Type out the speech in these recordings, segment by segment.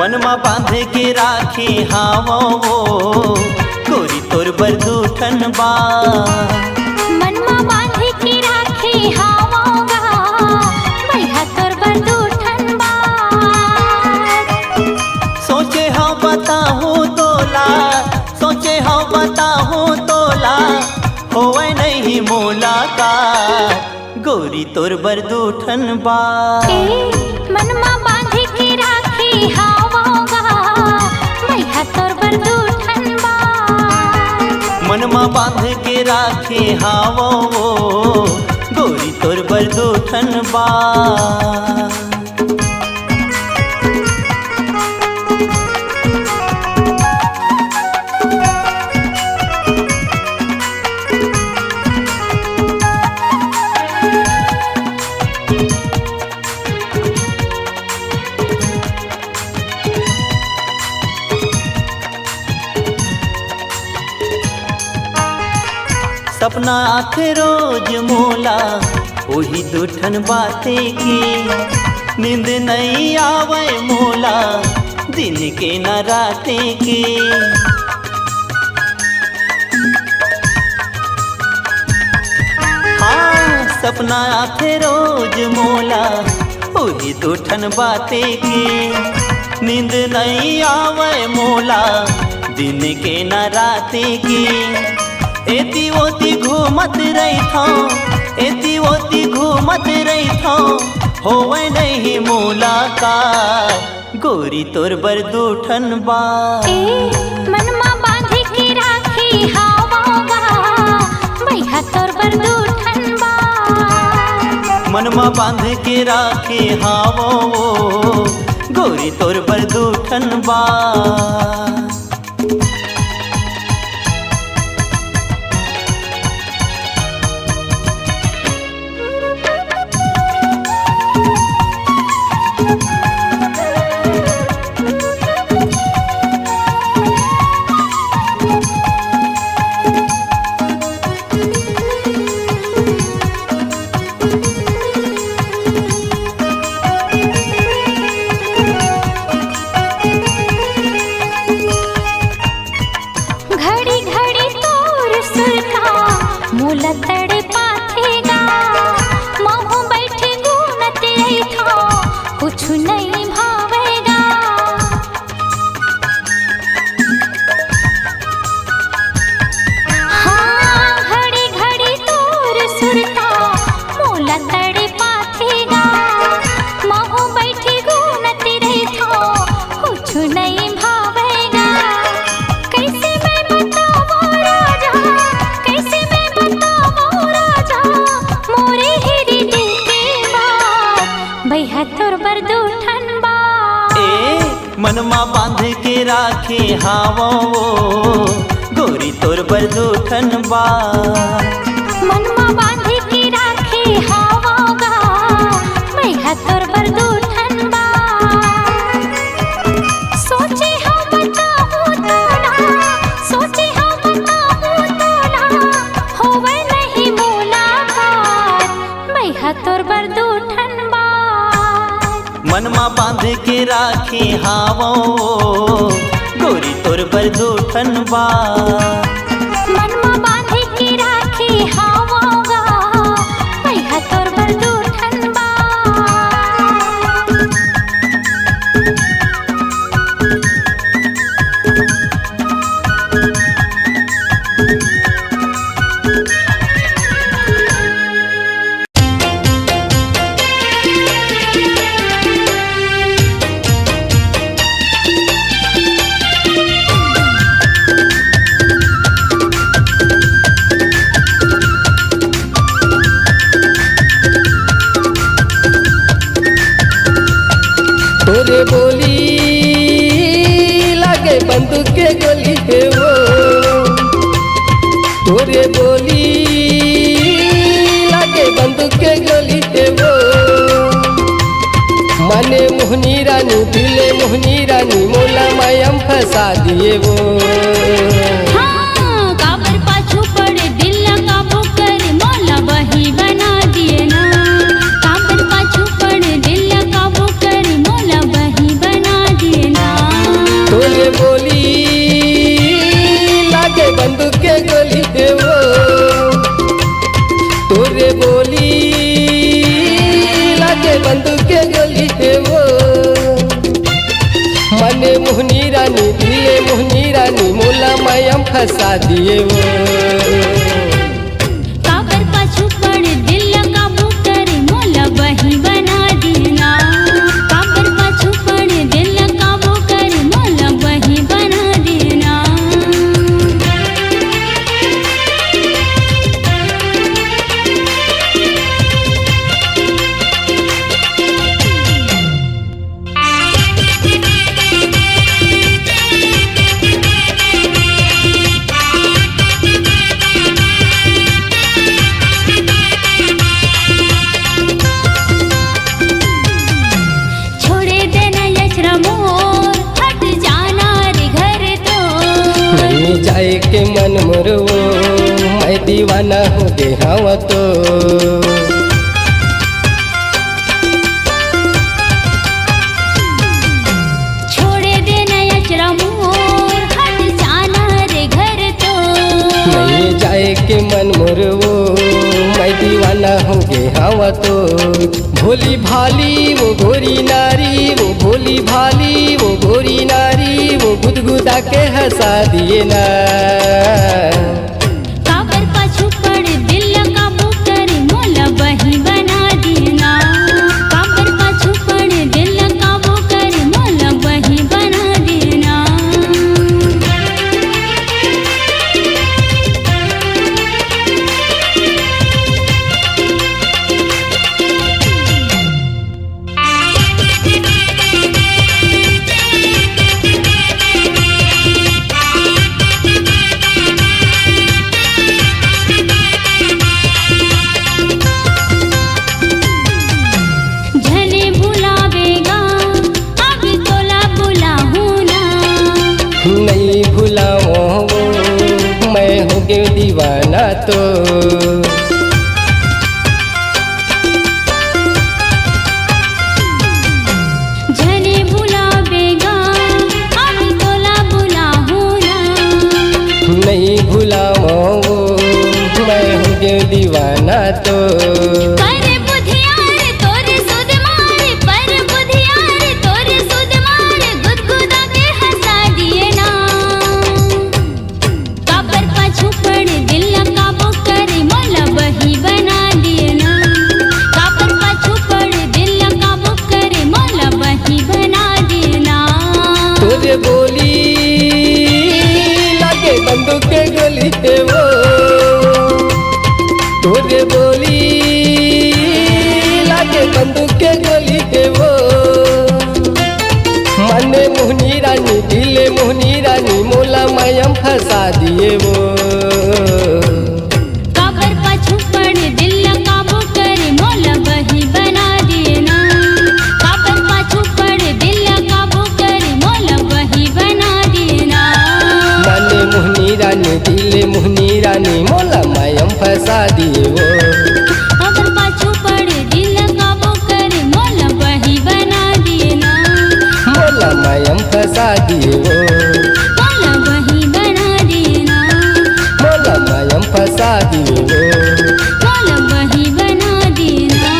मनमा बांध के राखे हावो गोरी तोर बरदूठन बा। मनमा बांध के राखे हावोगा भैया तोर बरदूठन बा। सोचे हाँ बताहूँ तोला, सोचे हाँ बताहूँ तोला होवे नहीं मुलाकात गोरी तोर बरदूठन बा। मनमा बांध के राखे हावोगा भैया तोर बरदूठन बा। मनमा बांध के राखे हावो गोरी तोर बरदूठन बा। सपना आखे रोज मोला वही दूठन बाते की। नींद नहीं आवे मोला दिन के न राते की। हाँ सपना आखे रोज मोला वही दूठन बाते की। नींद नहीं आवे मोला दिन के न राते की। एती ओती घूमत रही था, एती ओती घूमत रही था होवे नहीं मुलाकात गोरी तोर बरदूठन बा। मनमा बांध के राखे हावोगा भैया तोर बरदूठन बा। मनमा बांध के राखे हावो गोरी तोर बरदूठन बा। घड़ी घड़ी तोर सुरता मोला तड़े पाथेगा। महू बैठे गुनत था कुछ नहीं भावेगा। हाँ घड़ी घड़ी तोर सुरता मोला तड़े पाथेगा। महू बैठे गुनत था कुछ नहीं भावेगा। कैसे मैं बताऊं राजा, कैसे मैं बताऊं राजा मोरे हिरी दिल की बात भैया तोर बरदूठन बा। मनमा बांध के राखे हावो गोरी तोर बरदूठन बा। मनमा बांध के राखे हावोगा भैया तोर बरदूठन बा। सोचे हाँ बताऊं तोला, सोचे हाँ बताऊं तोला होवे नहीं मुलाकात भैया तोर बरदूठन बा। मनमा बांध के राखे हावो गोरी तोर बरदूठन बा। मनमा बांध के राखे हावोगा भैया तोर बरदूठन बा। तोरे बोली लागे बंदूक के गोली है वो। तोरे बोली लागे बंदूक के गोली है वो। माने मोहनी रानी दिले मोहनी रानी मोला मायम फंसा दिए वो। हाँ काबर पाछू पड़े दिल काबू कर मोला वही बना दिए ना। काबर पाछू पड़े दिल काबू कर मोला वही बना दिए ना। फंसा दिए वो। काबर पाछू पड़ दिल काबू कर मोला वही बना देना। काबर पाछू पड़ दिल काबू कर मोला वही बना देना। छोड़े देना यचरा मोर हट जाना रे घर तो। नहीं जाए के मन मोर वो मैं दीवाना हो गए हवा तो। छोड़े देना यचरा मोर हट जाना रे घर तो। नहीं जाए के मन मोर वो मैं दीवाना हो गए हवा तो। भोली भाली वो गोरी नारी, वो भोली भाली वो गोरी नारी, वो गुदगुदा के हंसा दिए ना। काबर पाछू पड़ दिल काबू कर मोला वही बना देना। काबर पाछू पड़ दिल काबू कर मोला वही बना देना। झने भुलावेगा अब तोला बुलाहू ना। नहीं भुलाओ वो मैं हो गए दीवाना तो। झने भुलावेगा अब तोला बुलाहू ना। नहीं भुलाओ वो मैं हो गए दीवाना तो। पर बुधियार तोरे सुध मारे, पर बुधियार तोरे सुध मारे, गुदगुदा के हंसा दिए ना। काबर पाछू पड़ दिल काबू कर मोला वही बना देना। काबर पाछू पड़ दिल काबू कर मोला वही बना देना। तोरे बोली लागे बंदूक के गोली है वो। तोरे बोली लागे बंदूक के गोली है वो। मने मोहनी रानी दिले मोहनी रानी मोला मायम फंसा दिए वो। काबर पाछू पड़ दिल काबू कर मोला वही बना देना। काबर पाछू पड़ दिल काबू कर मोला वही बना देना। मने मोहनी रानी दिले मोहनी रानी मोला मायम फंसा दिए वो। काबर पाछू पड़ दिल काबू कर मोला वही बना देना। मोला मायम फंसा दिए वो। मोला वही बना देना। मोला मायम फंसा दिए वो। मोला वही बना देना।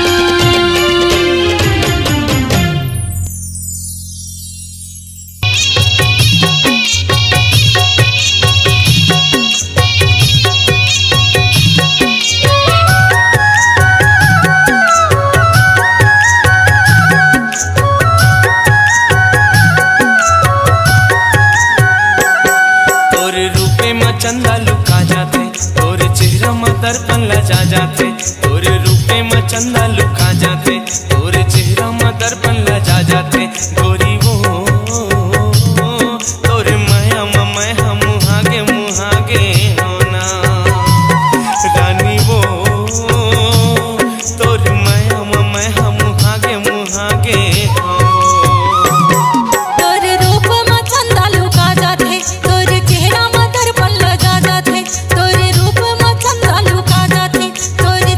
तोरे रूपे में चंदा लुका जाते, तोरे चेहरा में दर्पण लजा जाते। तोरे रूपे में चंदा लुका जाते, तोरे चेहरा में दर्पण लजा जाते। गोरी वो तोरे माया में मैं मुहागे मुहागे होना। रानी वो तोरे माया में मैं मुहागे मुहागे हो। तोरे रूप में चंदा लुका जाते, तोरे चेहरा में दर्पण लगा जाते। तोरे रूप में चंदा लुका जाते, तोरे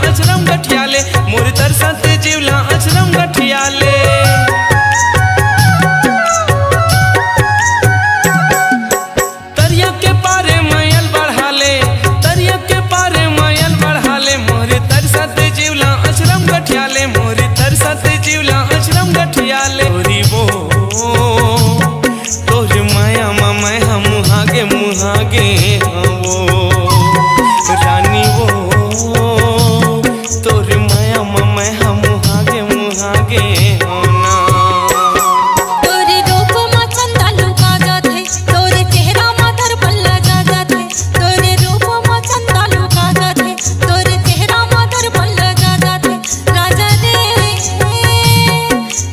अचरम गठियाले मोर तरसत जीवला अचरम गठियाले तरिया के पारे मायल बढ़ाले तरिया के पारे मायल बढ़ाले मोर तरसत जीवला अचरम गठियाले मोर तरसत जीवला अचरम गठियाले तोरी वो तोर माया मैं हम मुहागे मुहागे वो रानी वो तोर माया मैं हम मुहागे मुहागे होना तोरे रूप में चंदा लुका जाते तोरे चेहरा में दर्पण लगा जाते तोरे रूप में चंदा लुका जाते तोरे चेहरा में दर्पण लगा जाते राजा रे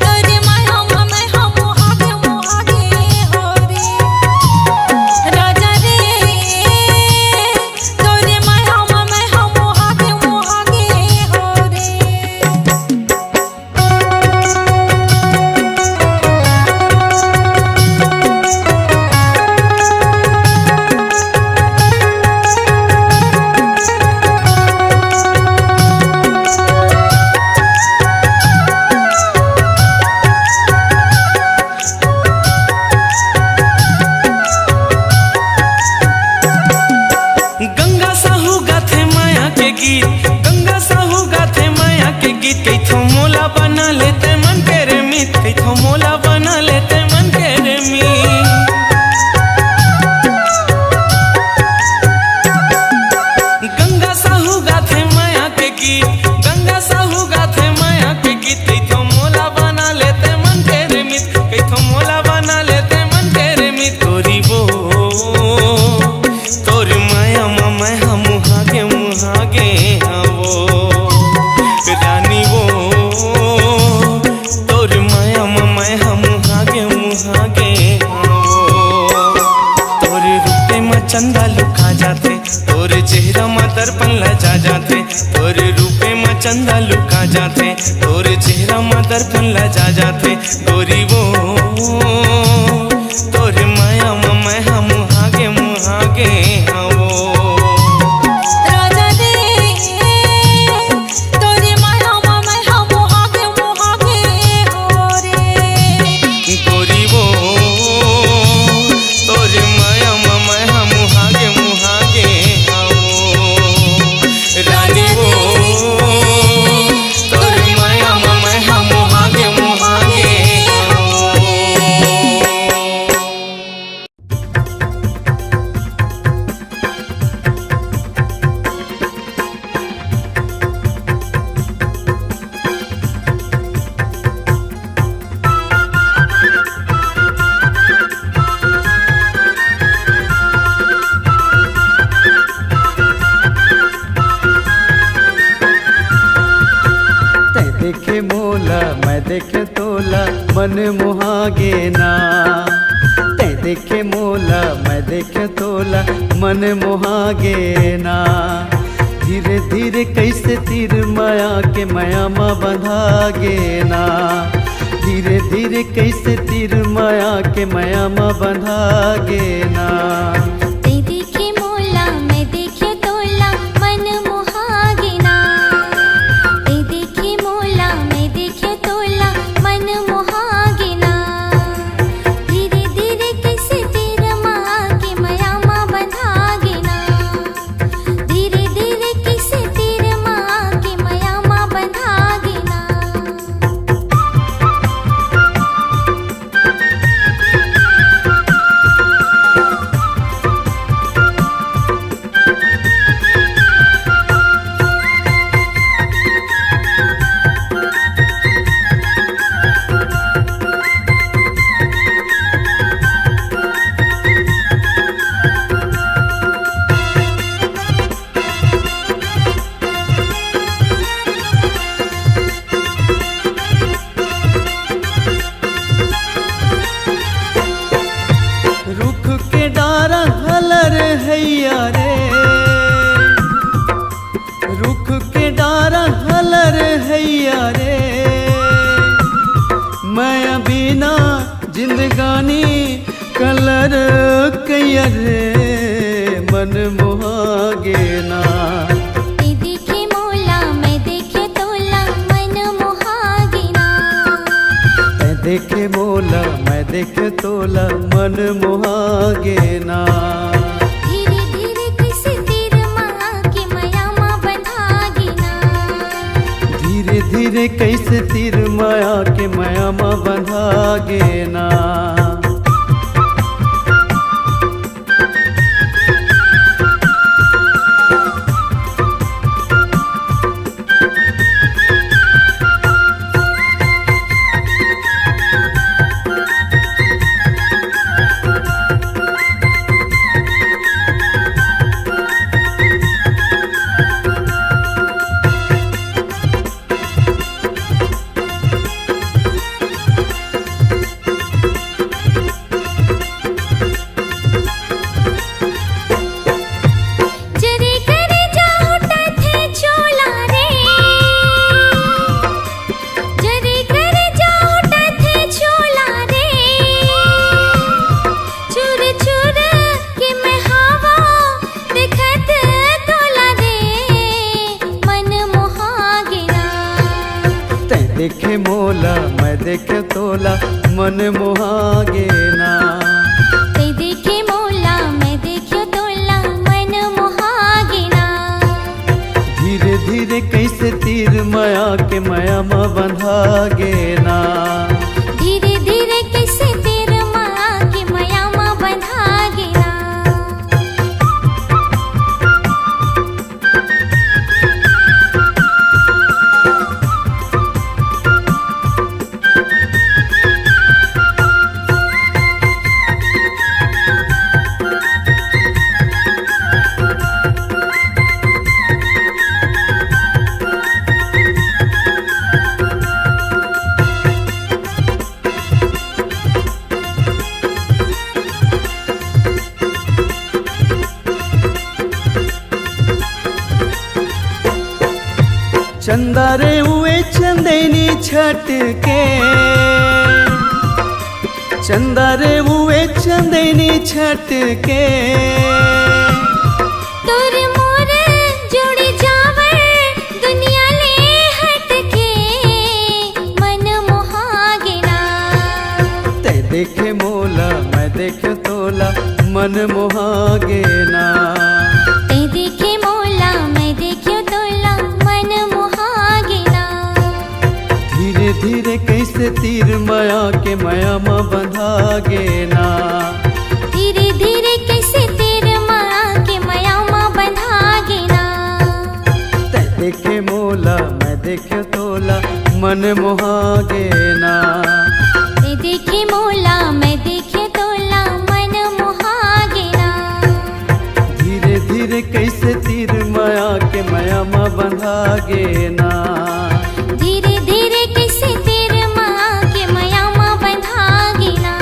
तोरे माया में हम मुहागे मुहागे हो रे राजा रे तोरे माया में हम मुहागे मुहागे हो रे गंगा साहू गाथे माया के गीत गंगा साहू गाथे माया के गीत कैथो मोला बना लेते मन के रे मीत कैथो मोला बना लेते मन के रे मीत गंगा साहू गाथे माया के गीत गंगा साहू गाथे माया के गीत कैथो मोला बना लेते मन के रे मीत कैथो मोला बना लेते मन के रे मीत तोरी वो तोर माया मैं हम मुहागे मुहागे वो रानी वो तोर माया मैं हम मुहागे मुहागे वो तोर रूपे में चंदा लुका जाते तोर चेहरा में दर्पण लजा जाते तोर रूपे में चंदा लुका जाते तोर चेहरा में दर्पण लजा जाते गोरी वो तोर माया मैं हम मुहागे मुहागे वो राजा रे तोरे माया में हम मुहागे मुहागे हो रे गोरी वो तोर माया मैं हम मुहागे मुहागे वो रानी वो तोर माया मैं हम मुहागे मुहागे वो तै देखे मोला मैं देखे तोला मन मुहागे ना तै देखे मोला मैं देखे तोला मन मुहागे ना धीरे धीरे कैसे तीर माया के माया में बंधागे ना धीरे धीरे कैसे तीर माया के माया में बंधागे ना ते देखे मोला मैं देखे तोला मन मुहागे ना ते देखे मोला मैं देखे तोला मन मुहागे ना धीरे धीरे कैसे तीर माँ के माया माँ बंधागे ना धीरे धीरे कैसे तीर माँ के माया माँ बंधागे ना रुख के डारा हलर हैया रे रुख के डारा हलर हैया रे मैं बिना जिंदगानी कलर कैया रे मन मुहागे ना ते देखे मोला देखे मोला मैं देखे तोला मन मोहागे ना। धीरे धीरे कैसे तीर माँ के माया माँ बंधागी ना। धीरे धीरे कैसे तीर माया के माया माँ बंधागे ना। जरे करे जाओ थे छोला रे। जरे करे जाओ थे छोला रे। चुर चुर के मैं हवा देखत तोला रे मन मोहागे ना। तै देखे मोला मैं देखे तोला मन मोहागे ना। ते देखे मोला मैं देखियो तोला मन मोहागे ना। धीरे धीरे कैसे तीर माया के माया माँ बंधागे ना। धीरे धीरे कैसे तीर माँ के माया माँ बंधागे ना। चंदा रे हुए चंदेनी छट के। चंदा रे हुए चंदेनी छट के। तोर मोर जोड़ी जावर दुनिया ले हट के मन मोहागे ना। तै देखे मोला मैं देखे तोला मन मोहागे ना। ते देखे मोला मैं देखियो तोला मन मोहागे ना। धीरे धीरे कैसे तीर माया के माया माँ बंधागे ना। धीरे धीरे कैसे तीर माँ के माया माँ बंधागे ना। तै देखे मोला मैं देखे तोला मन मोहागे ना। ते देखे मोला मैं देखियो तोला मन मोहागे ना। धीरे धीरे कैसे तीर माया के माया माँ बंधागे ना। धीरे धीरे कैसे तीर माँ के माया माँ बंधागे ना।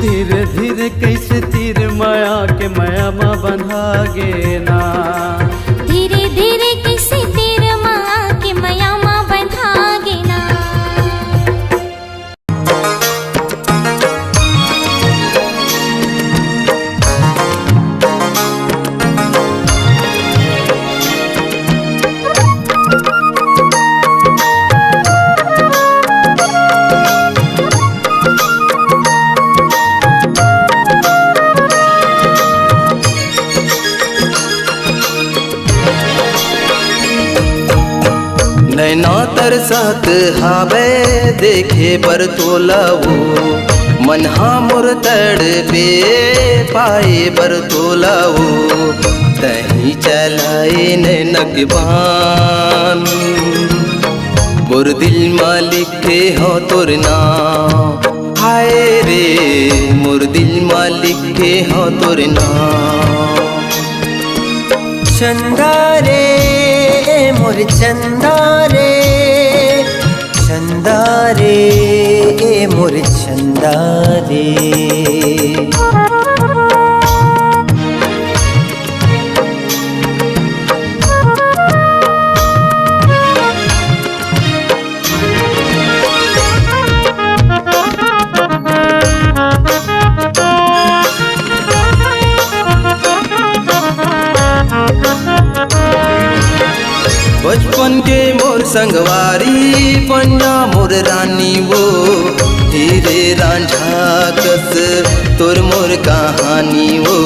धीरे धीरे कैसे तीर माया के माया माँ बंधागे ना। धीरे धीरे कैसे तीर माँ के माया माँ बंधागे ना। नैना तरसत हावे देखे पर तोलावो। मन मोर तड़पे पाए बर तोलावो। तही चलाए नैनक बान मोर दिल मालिक के हो तोर नाम। हाय रे मोर दिल मालिक के हो तोर नाम। चंदा रे मोर चंदा रे। चंदा रे मोर चंदा रे। बचपन बन के मोर संगवारी पन्ना मोर रानी वो हीरे रांझा कस तोर मोर कहानी वो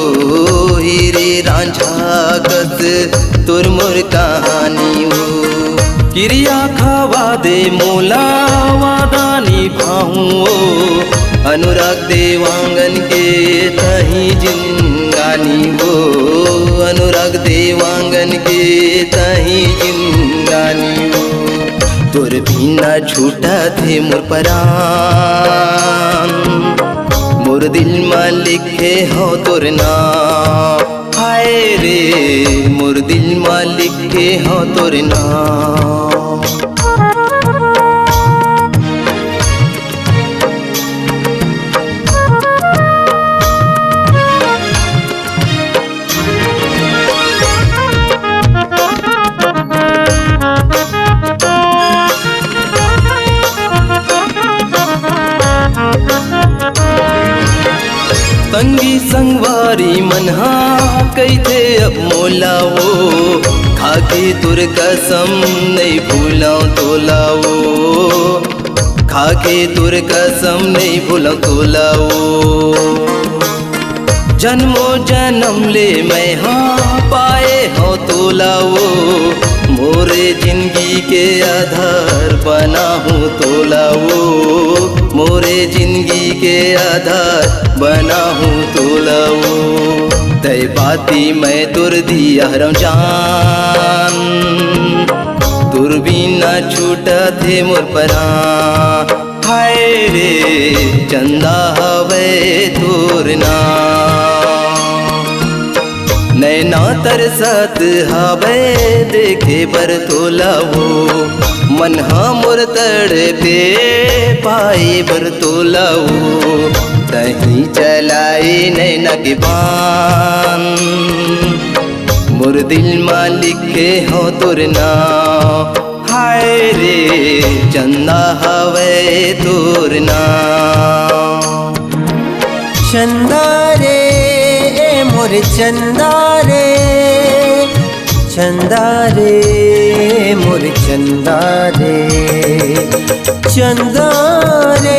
हीरे रांझा कस तोर मोर कहानी वो क्रिया खावा दे मोला वादा निभाऊं अनुराग देवांगन के तही जिंगानी वो अनुराग देवांगन के तही जिंगानी वो तोर बिना छूटा थे मोर परान मोर दिल में लिखे हो तोर नाम हाय रे मोर दिल में लिखे हो तोर नाम संगी संगवारी मनहा कैथे अब मोलाओ खाके तुर कसम नहीं भूलाओ तोलाओ खाके तुर कसम नहीं भूलाओ तोलाओ जन्मो जन्म ले मैं हाँ पाए हो तोलाओ मोरे जिंदगी के आधार बना हूँ तोलाओ मोरे जिंदगी के आधार बना हूँ तोलाओ तय बाती मैं तुर दिया हरम जान तुर बिना छूटा थे मोर परा हाय रे चंदा हवे तुर ना नैना तरसत हवे देखे बर तोलाओ मन मोर तड़पे पाए बर तोलाओ तही चलाए नैना के बान मोर दिल में लिखे हो तोर नाम हाय रे चंदा हवे तोर नाम चंदा रे मोर चंदा रे चंदा रे मोर चंदा रे चंदा रे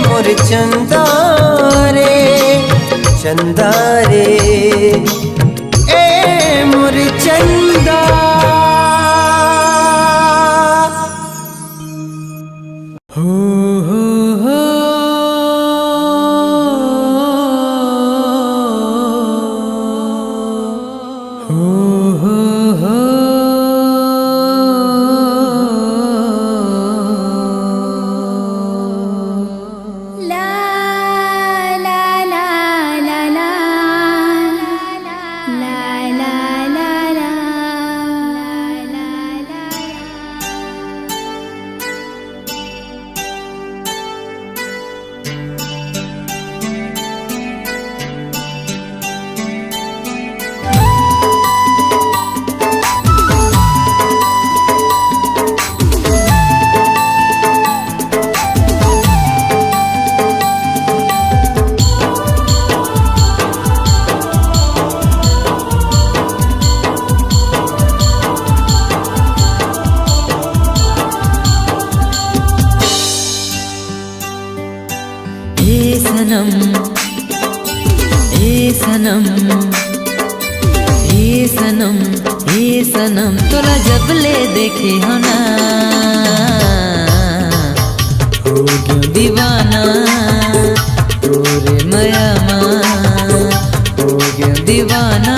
मोर चंदा रे चंदा रे ए मोर चंदा सनम तोरा जब ले देखे हो ना हो गया दीवाना तोरे माया हो गया दीवाना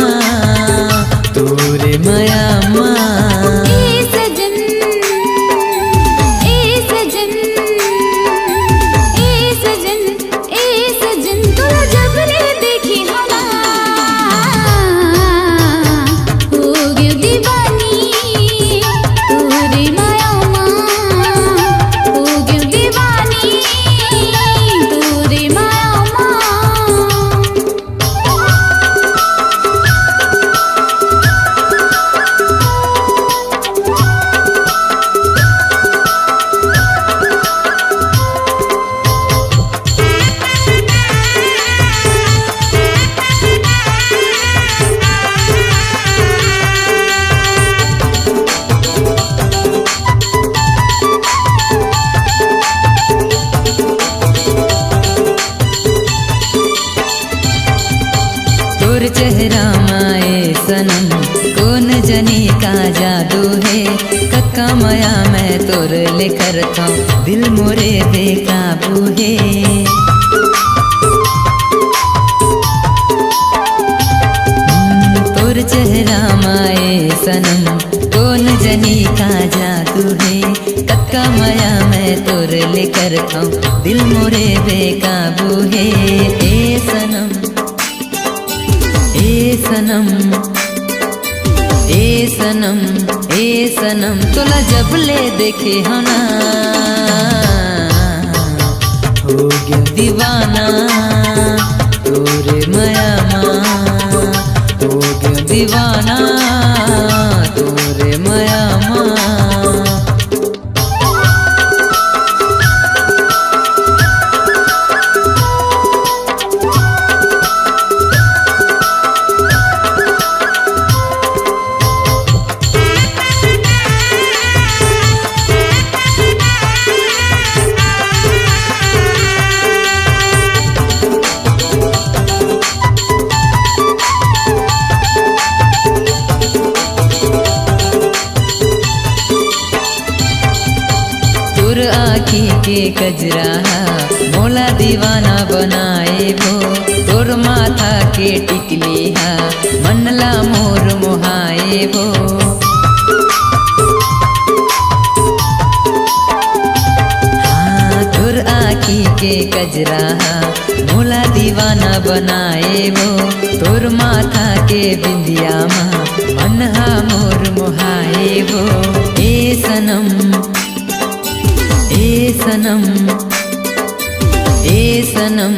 तोरे माया चेहरा माए सनम कौन जनी का जादू है कक्का माया मैं तोर ले करता हूँ दिल मोरे बेकाबू है। तोर चेहरा माए सनम कौन जनी का जादू है कक्का माया मैं तोर ले करता हूँ दिल मोरे बेकाबू है। ए सनम ए सनम ए सनम ए सनम तोला जब ले देखे हो ना हो गया दीवाना तोरे माया हो गया दीवाना तोरे माया के कजरा मोला दीवाना बनाए भो तोर माथा के टिकली हा मनला मोर मोहाए भो। हाँ तोर आँखी के कजरा मोला दीवाना बनाए भो तोर माथा के बिंदिया माँ मनहा मोर मोहाए भो। ए सनम ए सनम ए सनम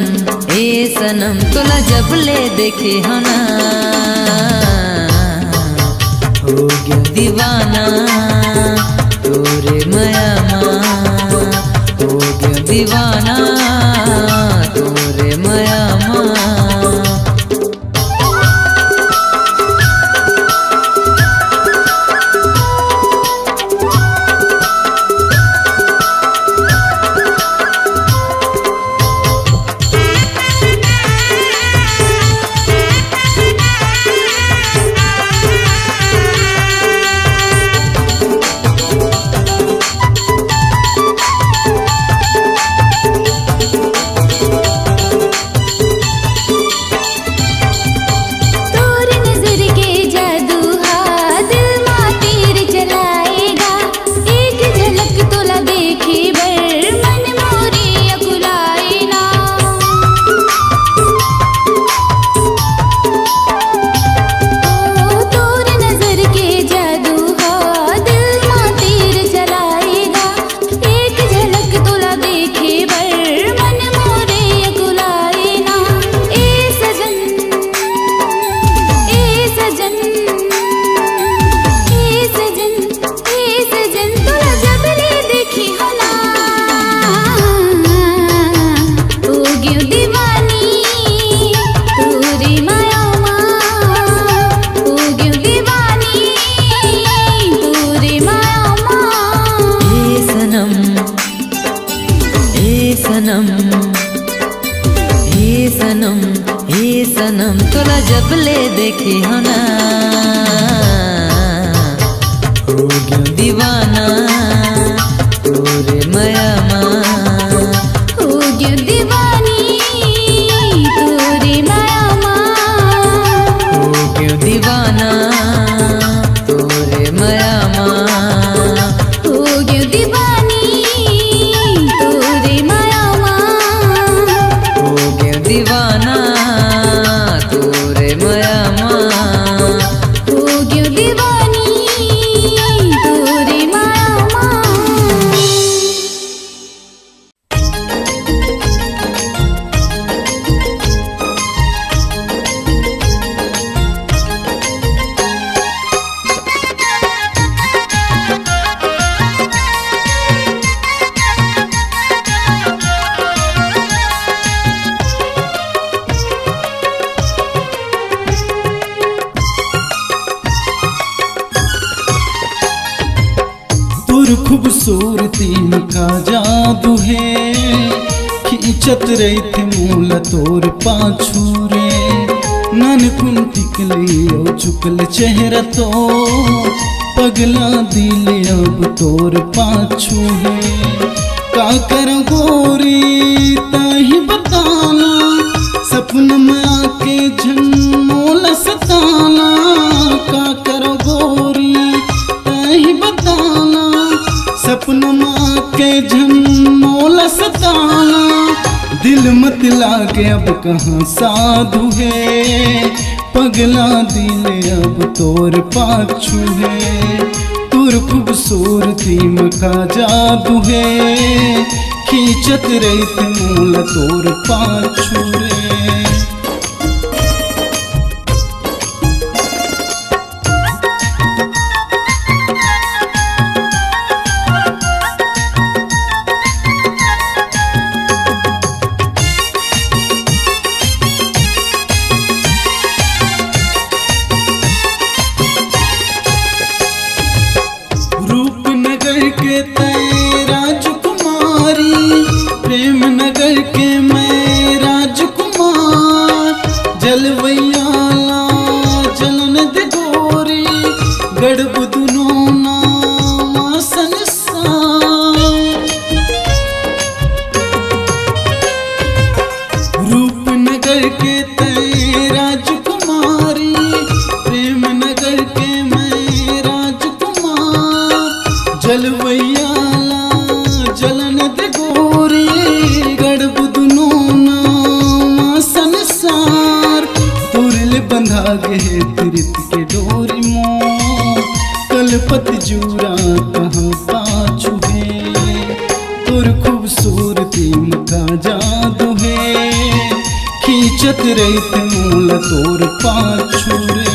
ए सनम तोला जब ले देखे हो ना हो गया दीवाना तोरे माया हो गया दीवाना तोरे माया सनम तोला जब ले देखे हो ना हो गया दीवाना तोरे माया हो गया दीवानी तोरे माया हो गया दीवाना तोरे माया हो गया दीवानी तोरे माया हो गया दीवाना खूबसूरती का जादू है खींचत रही थे मूल तोर पाछू रे ननकुन टिकले ओ चुकल चेहरा तो पगला दिल अब तोर पाछू है का कर गोरी ताही बताना सपन में आके झनमोल सताना का कर गोरी ताही बताना सपन में आके झनमोल सताना दिल मत लागे अब कहाँ साधु है पगला दिल अब तोर पाछू है तोर खूबसूरती मका जादू है खींचत रहित मूल तोर पाछू रे तोर पाछू रे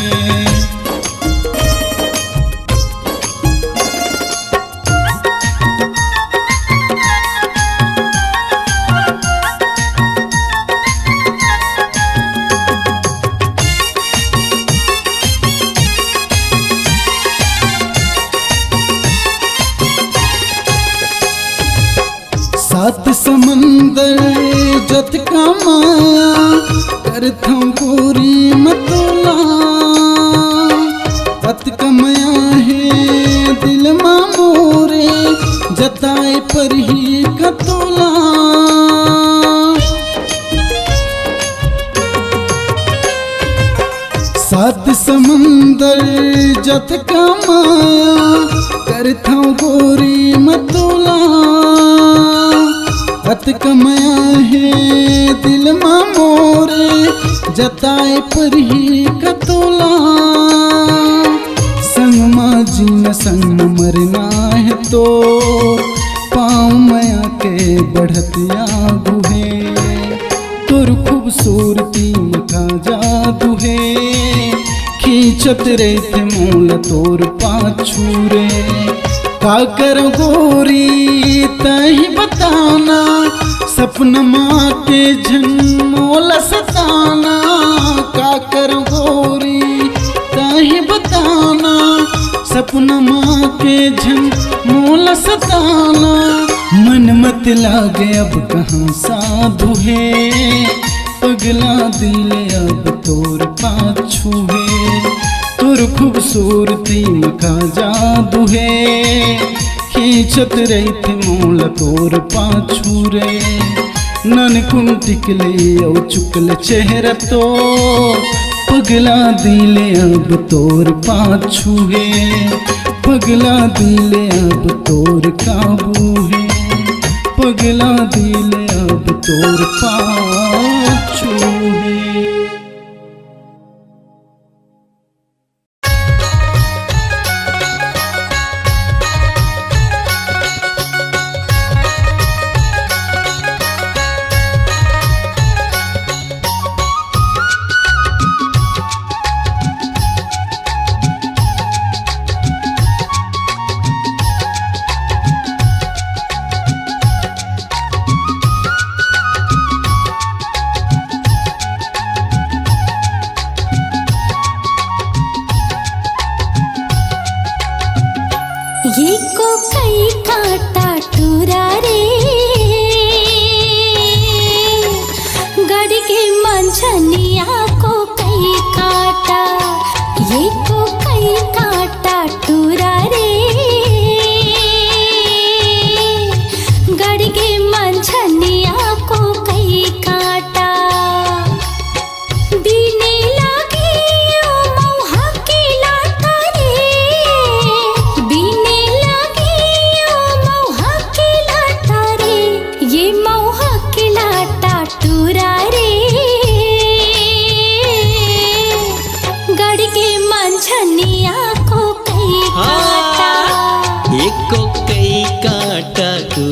सात समंदर जत का माया करथा गोरी मतोला अत कमया है दिल मा मोरे जताए पर ही कतोला सात समंदर जत का माया करथा गोरी मतोला अत कमया है दिल मा मोरे जताए पर ही कतोला संग माँ जीना संग मरना है तो पाँव मया के बढ़त आगू है तोर खूबसूरती मका जादू है खींचत रहते मोल तोर पाछू रे का कर गोरी तही बताना सपन माँ के झनमोल सताना का कर गोरी तही बताना सपन माँ के झनमोल सताना मन मत लागे अब कहाँ साधु है पगला दिल अब तोर पाछू है तोर खूबसूरती मका जादू है खींचत रहित मोल तोर पाछू रे ननकुन टिकले औ चुकल चेहरा तो पगला दिल अब तोर पाछू है पगला दिल अब तोर काबू है पगला दिल अब तोर पाछू है।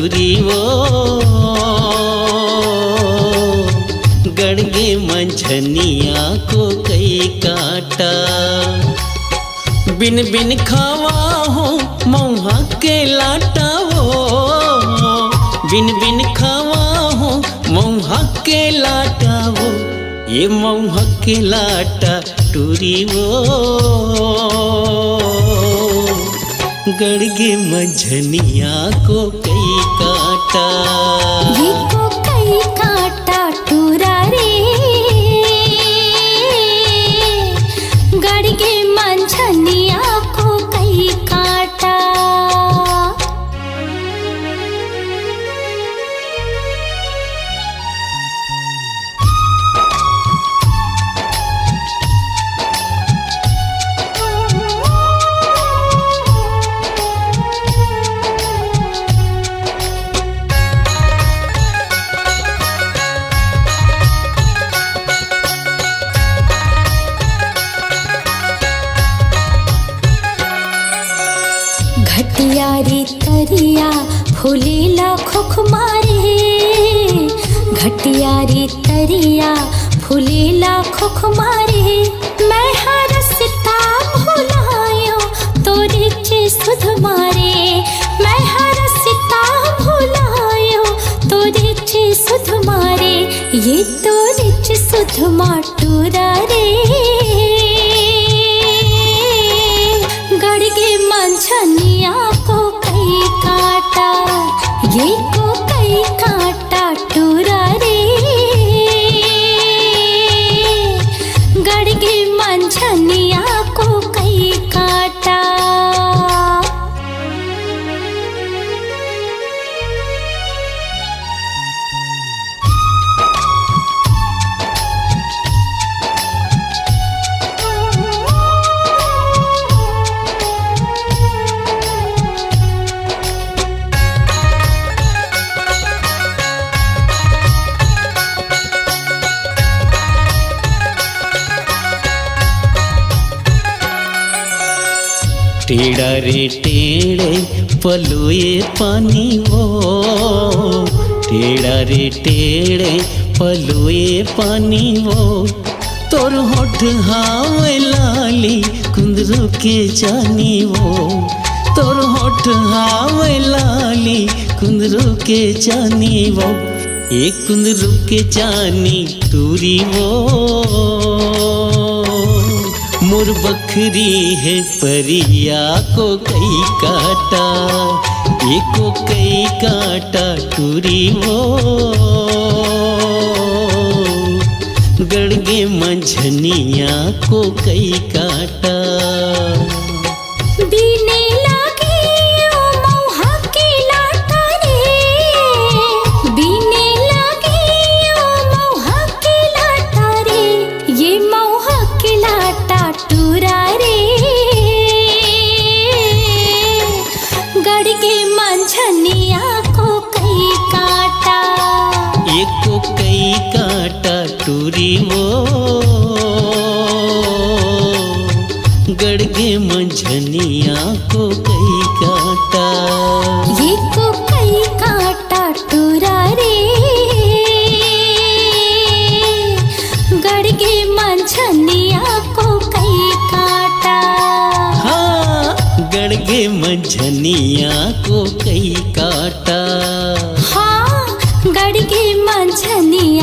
टूरी वो गड़गे मंझनिया को कई काटा। बिन बिन खावा हो मौहा के लाटा वो, बिन बिन खावा हो मौहा के लाटा वो, ये मौहा के लाटा टूरी वो गड़गे मंझनिया को कई काटा। ये को कई काटा टूरा रे गड़गे मंझनिया को कई काटा। घटिया रे तरिया फूलेला खुख मारे, घटिया रे तरिया फूलेला खुख मारे। मैं हरसता भुलायो तोरे चे सुध मारे, मैं हरसता भुलायो तोरे चे सुध मारे। ये तोरे चे सुध माटूरा रे गड़गे मंझनिया को कई काटा। ये को कई काटा टूरा रे गड़गे मंझनिया को कई काटा। टेढ़ा रे टेढ़े पलोए पानी वो, टेढ़ा रे टेढ़े पलोए पानी वो। तोर होठ हावे लाली कुंदरू के जानी वो, तोर होठ हावे लाली कुंदरू के जानी वो। एक कुंदरू के जानी टूरी वो मोर बखरी है परिया को कई काटा। एको कई काटा टूरी वो गड़गे मंझनिया को कई काटा। बीने लागे ओ मौहा के लाटा रे, बीने लागे ओ मौहा के लाटा रे। ये मौहा के लाटा टूरा रे गड़गे मंझनिया को कई काटा। एको कई काटा टूरी वो गड़गे मंझनिया को कई काटा। ये को कई काटा टूरा रे गड़गे मंझनिया को कई काटा। हाँ गड़गे मंझनिया को कई काटा। हाँ गड़गे मंझनिया